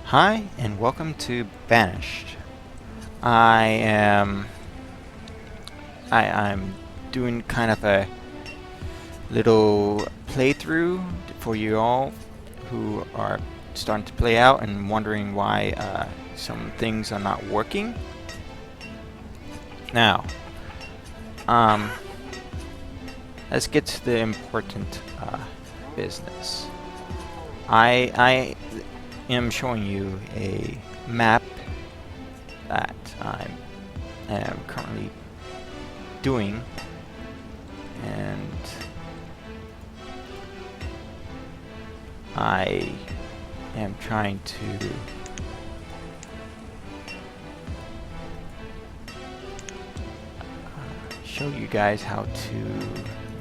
Hi and welcome to Banished. I am I'm doing kind of a little playthrough for you all who are starting to play out and wondering why some things are not working. Now, um, let's get to the important business. I am showing you a map that I am currently doing, and I am trying to show you guys how to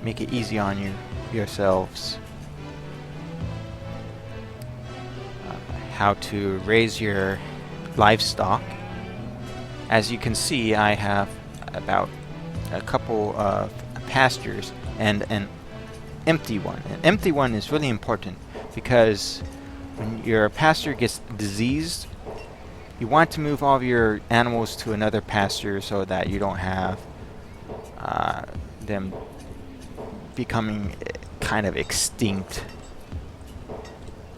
make it easy on yourselves, how to raise your livestock. As you can see, I have about a couple of pastures and an empty one. An empty one is really important because when your pasture gets diseased, you want to move all of your animals to another pasture so that you don't have them becoming kind of extinct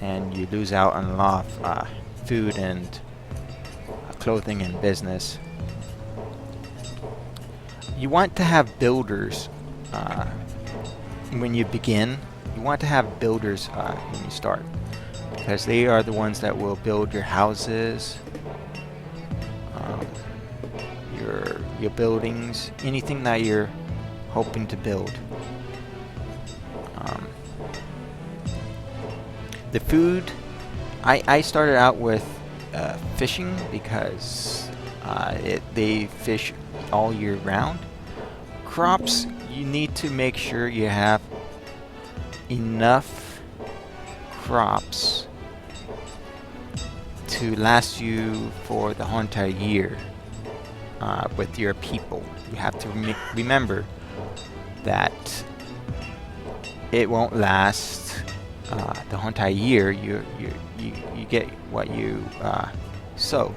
and you lose out on a lot of food and clothing and business. You want to have builders when you begin. You want to have builders when you start, because they are the ones that will build your houses, um, your buildings, anything that you're hoping to build. The food, I started out with fishing because they fish all year round. Crops, you need to make sure you have enough crops to last you for the whole entire year with your people. You have to remember that it won't last the whole entire year. You get what you sow.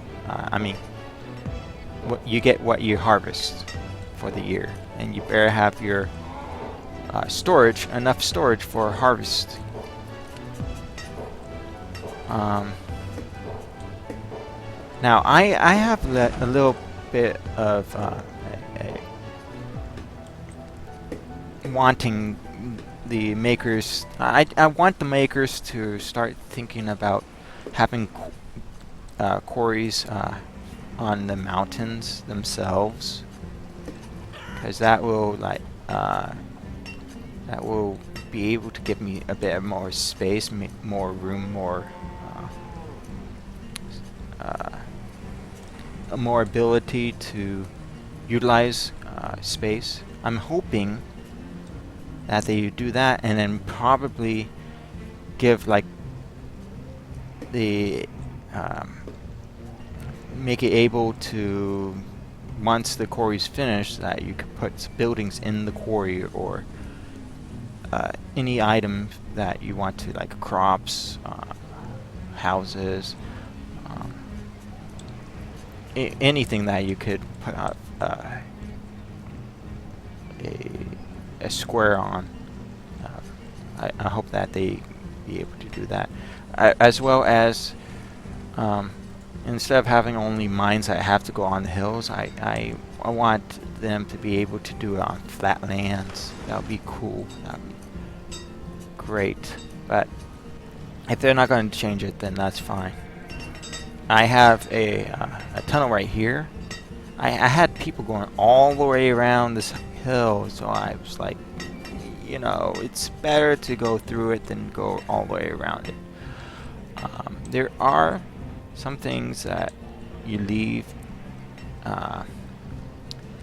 You get what you harvest for the year, and you better have your enough storage for harvest. Now I have a little bit of wanting the makers. I want the makers to start thinking about having quarries on the mountains themselves, because that will be able to give me a bit more space, more room, more ability to utilize space. I'm hoping that they do that, and then probably give the make it able to, once the quarry's finished, that you could put buildings in the quarry, or any item that you want to, like crops, houses, anything that you could put out a square on. I hope that they be able to do that, as well as instead of having only mines that have to go on the hills, I want them to be able to do it on flat lands. That would be cool. That would be great. But if they're not going to change it, then that's fine. I have a tunnel right here. I had people going all the way around this hill, so I was like, it's better to go through it than go all the way around it. There are some things that you leave,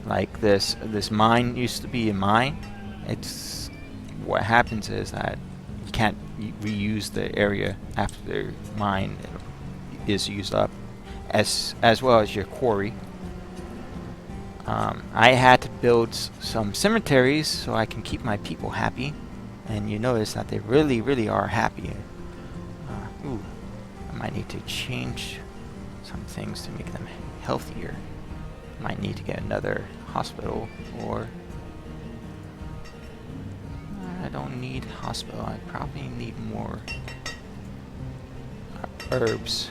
like this mine used to be a mine. It's what happens is that you can't reuse the area after the mine is used up, as well as your quarry. I had to build some cemeteries so I can keep my people happy, and you notice that they really, really are happy. Ooh, Might need to change some things to make them healthier. Might need to get another hospital, or I don't need hospital. I probably need more herbs.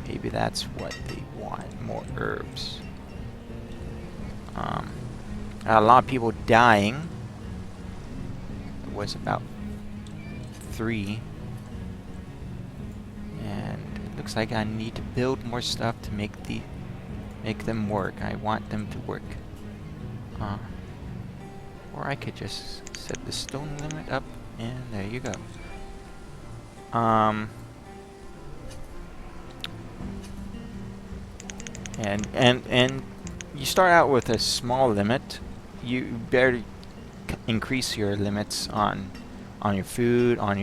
Maybe that's what they want, more herbs. A lot of people dying. It was about 3. And it looks like I need to build more stuff to make them work. I want them to work. Or I could just set the stone limit up, and there you go. And you start out with a small limit. You better increase your limits on your food, on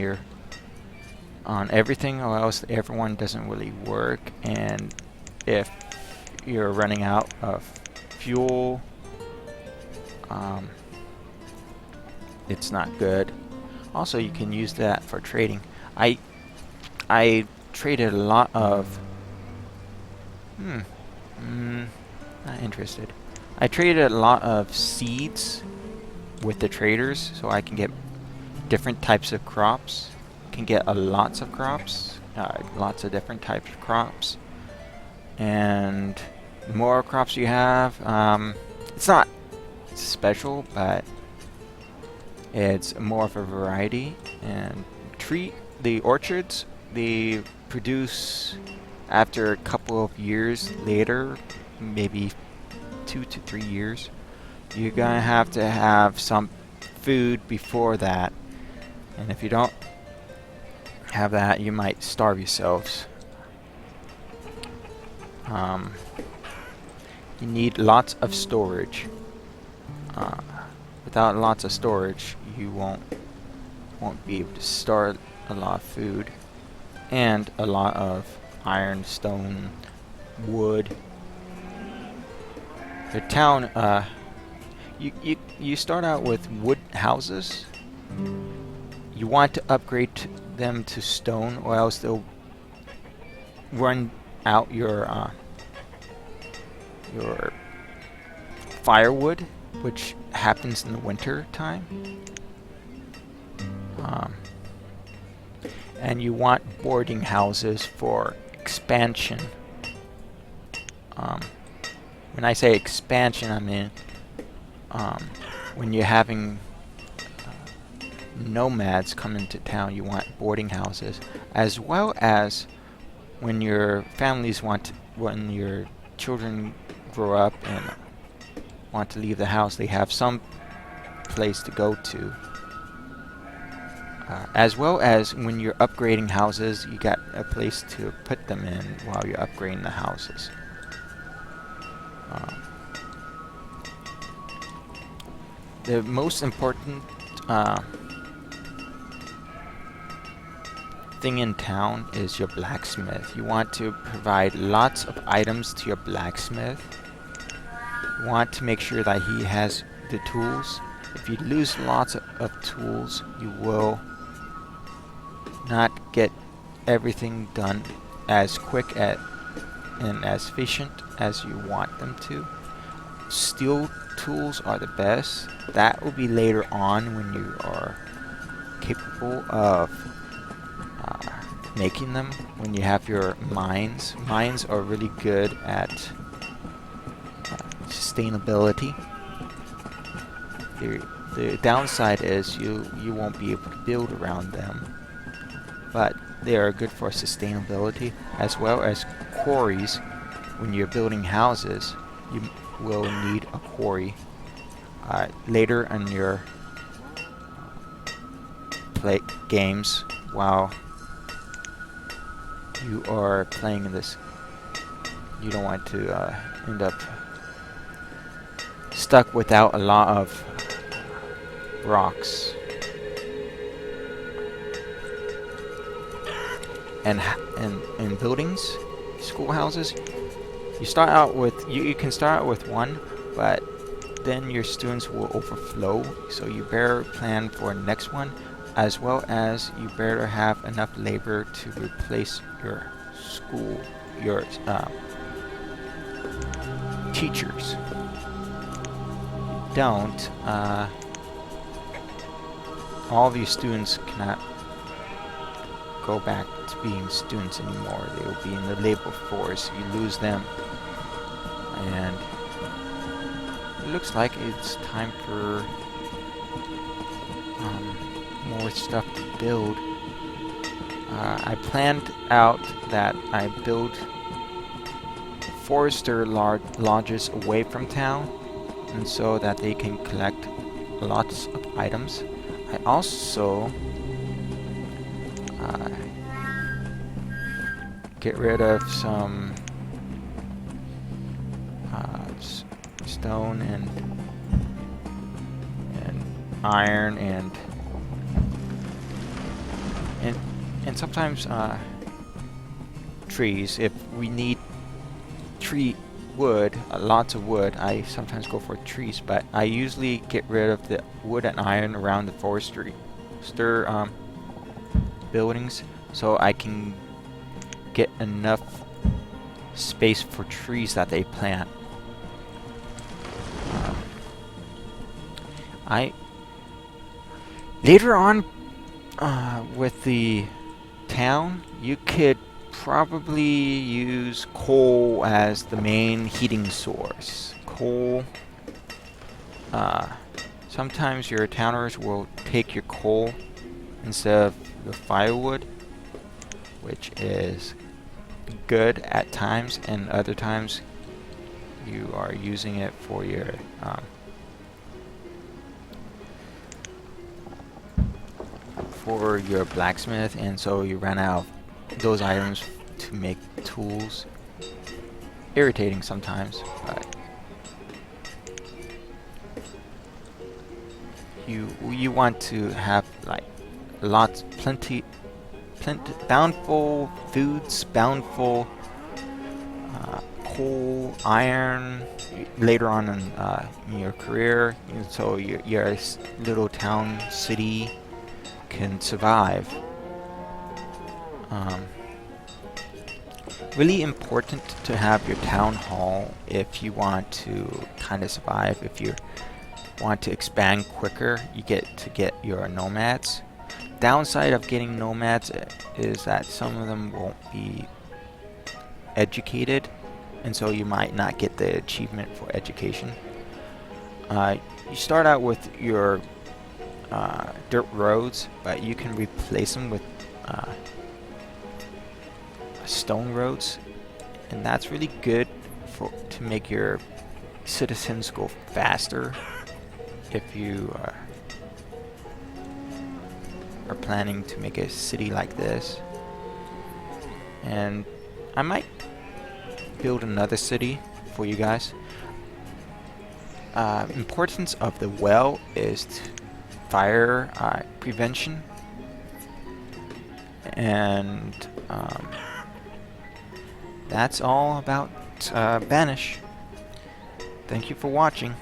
everything, or else everyone doesn't really work. And if you're running out of fuel, it's not good. Also, you can use that for trading. I traded a lot of not interested. I traded a lot of seeds with the traders, so I can get different types of crops. Can get lots of crops, lots of different types of crops. And the more crops you have, it's not special, but it's more of a variety. And the orchards, they produce after a couple of years later, maybe 2 to 3 years. You're gonna have to have some food before that, and if you don't have that, you might starve yourselves. You need lots of storage. Without lots of storage, you won't be able to store a lot of food and a lot of iron, stone, wood. The town, you start out with wood houses. You want to upgrade them to stone, or else they'll run out your firewood, which happens in the winter time. And you want boarding houses for expansion. When I say expansion, I mean when you're having nomads come into town, you want boarding houses, as well as when your when your children grow up and want to leave the house, they have some place to go to. As well as when you're upgrading houses, you got a place to put them in while you're upgrading the houses. The most important thing in town is your blacksmith. You want to provide lots of items to your blacksmith. You want to make sure that he has the tools. If you lose lots of tools, you will not get everything done as quick and as efficient as you want them to. Steel tools are the best. That will be later on when you are capable of making them. When you have your mines. Mines are really good at sustainability. The downside is you won't be able to build around them, but they are good for sustainability, as well as quarries. When you're building houses, you will need a quarry. Later in your play games, while you are playing this, you don't want to end up stuck without a lot of rocks. And in buildings, schoolhouses, you start out with you can start out with one, but then your students will overflow, so you better plan for the next one, as well as you better have enough labor to replace your school, your teachers. Don't, all of you students cannot go back to being students anymore. They will be in the labor force. You lose them. And it looks like it's time for more stuff to build. I planned out that I build forester lodges away from town, and so that they can collect lots of items. I also get rid of some stone and iron and sometimes trees. If we need wood, lots of wood, I sometimes go for trees, but I usually get rid of the wood and iron around the forestry buildings, so I can get enough space for trees that they plant. Later on with the town, you could probably use coal as the main heating source. Coal. Sometimes your towners will take your coal instead of the firewood, which is good at times, and other times you are using it for your blacksmith, and so you run out of those items to make tools. Irritating sometimes, but you want to have like plenty, bountiful foods, bountiful coal, iron later on in your career, and so your little town city can survive. Really important to have your town hall if you want to kind of survive. If you want to expand quicker, you get your nomads. Downside of getting nomads is that some of them won't be educated, and so you might not get the achievement for education. You start out with your dirt roads, but you can replace them with stone roads, and that's really good to make your citizens go faster if you are planning to make a city like this. And I might build another city for you guys. Importance of the well is fire prevention, and that's all about Banish. Thank you for watching.